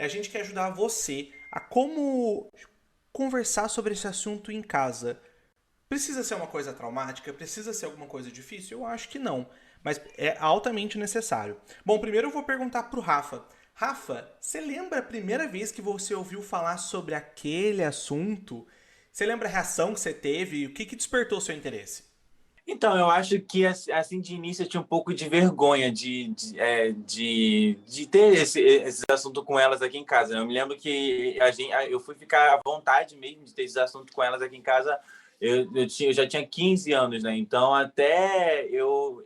A gente quer ajudar você a como conversar sobre esse assunto em casa. Precisa ser uma coisa traumática? Precisa ser alguma coisa difícil? Eu acho que não, mas é altamente necessário. Bom, primeiro eu vou perguntar pro Rafa. Rafa, você lembra a primeira vez que você ouviu falar sobre aquele assunto? Você lembra a reação que você teve? O que despertou seu interesse? Então, eu acho que assim de início eu tinha um pouco de vergonha de ter esse assunto com elas aqui em casa. Eu me lembro que eu fui ficar à vontade mesmo de ter esse assunto com elas aqui em casa. Eu já tinha 15 anos, né? Então, até eu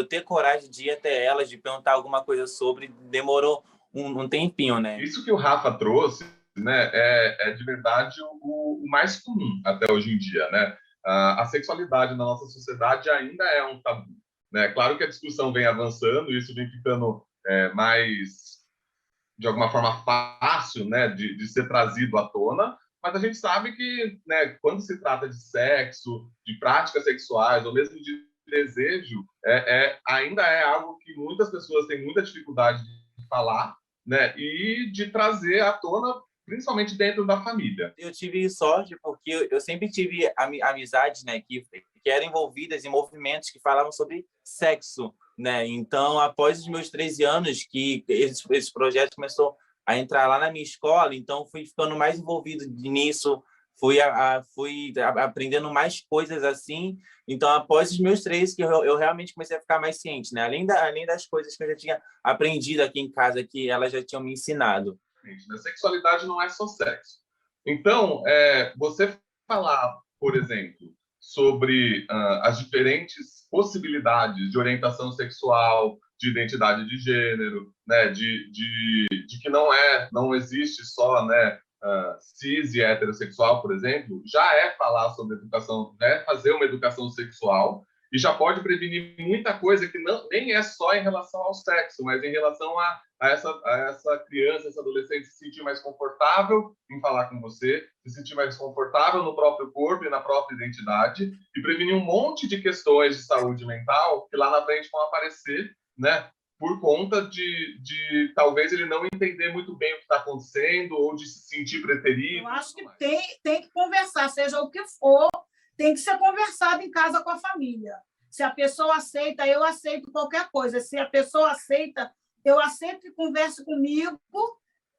ter coragem de ir até elas, de perguntar alguma coisa sobre, demorou um tempinho, né? Isso que o Rafa trouxe, né, é de verdade o mais comum até hoje em dia, né? A sexualidade na nossa sociedade ainda é um tabu, né? Claro que a discussão vem avançando, isso vem ficando mais, de alguma forma, fácil, né, de ser trazido à tona, mas a gente sabe que, né, quando se trata de sexo, de práticas sexuais, ou mesmo de desejo, ainda é algo que muitas pessoas têm muita dificuldade de falar, né, e de trazer à tona, principalmente dentro da família. Eu tive sorte porque eu sempre tive amizades, né, que eram envolvidas em movimentos que falavam sobre sexo, né? Então, após os meus 13 anos, que esse projeto começou a entrar lá na minha escola, então fui ficando mais envolvido nisso, fui aprendendo mais coisas assim. Então, após os meus 13, que eu realmente comecei a ficar mais ciente, né? Além das coisas que eu já tinha aprendido aqui em casa, que elas já tinham me ensinado. A sexualidade não é só sexo. Então, você falar, por exemplo, sobre as diferentes possibilidades de orientação sexual, de identidade de gênero, né, de que não existe só, né, cis e heterossexual, por exemplo, já é falar sobre educação, é fazer uma educação sexual e já pode prevenir muita coisa que nem é só em relação ao sexo, mas em relação a essa criança, essa adolescente se sentir mais confortável em falar com você, se sentir mais confortável no próprio corpo e na própria identidade, e prevenir um monte de questões de saúde mental que lá na frente vão aparecer, né? Por conta de talvez ele não entender muito bem o que está acontecendo ou de se sentir preterido. Eu acho que tem que conversar, seja o que for, tem que ser conversado em casa com a família. Se a pessoa aceita, eu aceito qualquer coisa. Se a pessoa aceita, eu aceito e converse comigo.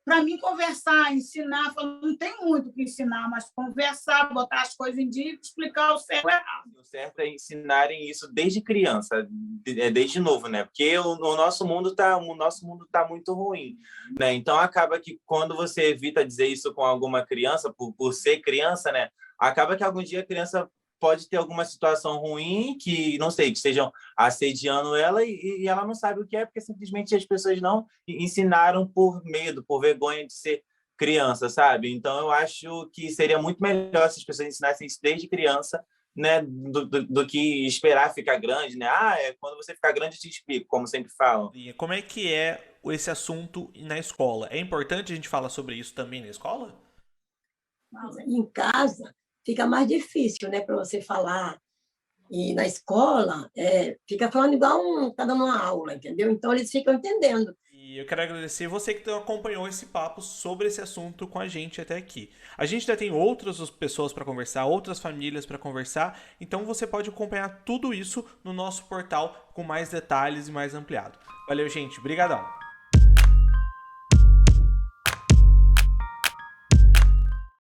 Para mim, conversar, ensinar, não tem muito o que ensinar, mas conversar, botar as coisas em dia e explicar o certo e o errado. O certo é ensinarem isso desde criança, desde novo, né? Porque o nosso mundo tá muito ruim, né? Então acaba que quando você evita dizer isso com alguma criança, por ser criança, né? Acaba que algum dia a criança pode ter alguma situação ruim que, não sei, que estejam assediando ela e ela não sabe o que é, porque simplesmente as pessoas não ensinaram por medo, por vergonha de ser criança, sabe? Então eu acho que seria muito melhor se as pessoas ensinassem isso desde criança, né, do que esperar ficar grande, né? Quando você ficar grande eu te explico, como sempre falam. E como é que é esse assunto na escola? É importante a gente falar sobre isso também na escola? Em casa fica mais difícil, né, para você falar. E na escola, fica falando igual tá dando uma aula, entendeu? Então, eles ficam entendendo. E eu quero agradecer você que acompanhou esse papo sobre esse assunto com a gente até aqui. A gente ainda tem outras pessoas para conversar, outras famílias para conversar, então você pode acompanhar tudo isso no nosso portal com mais detalhes e mais ampliado. Valeu, gente. Brigadão.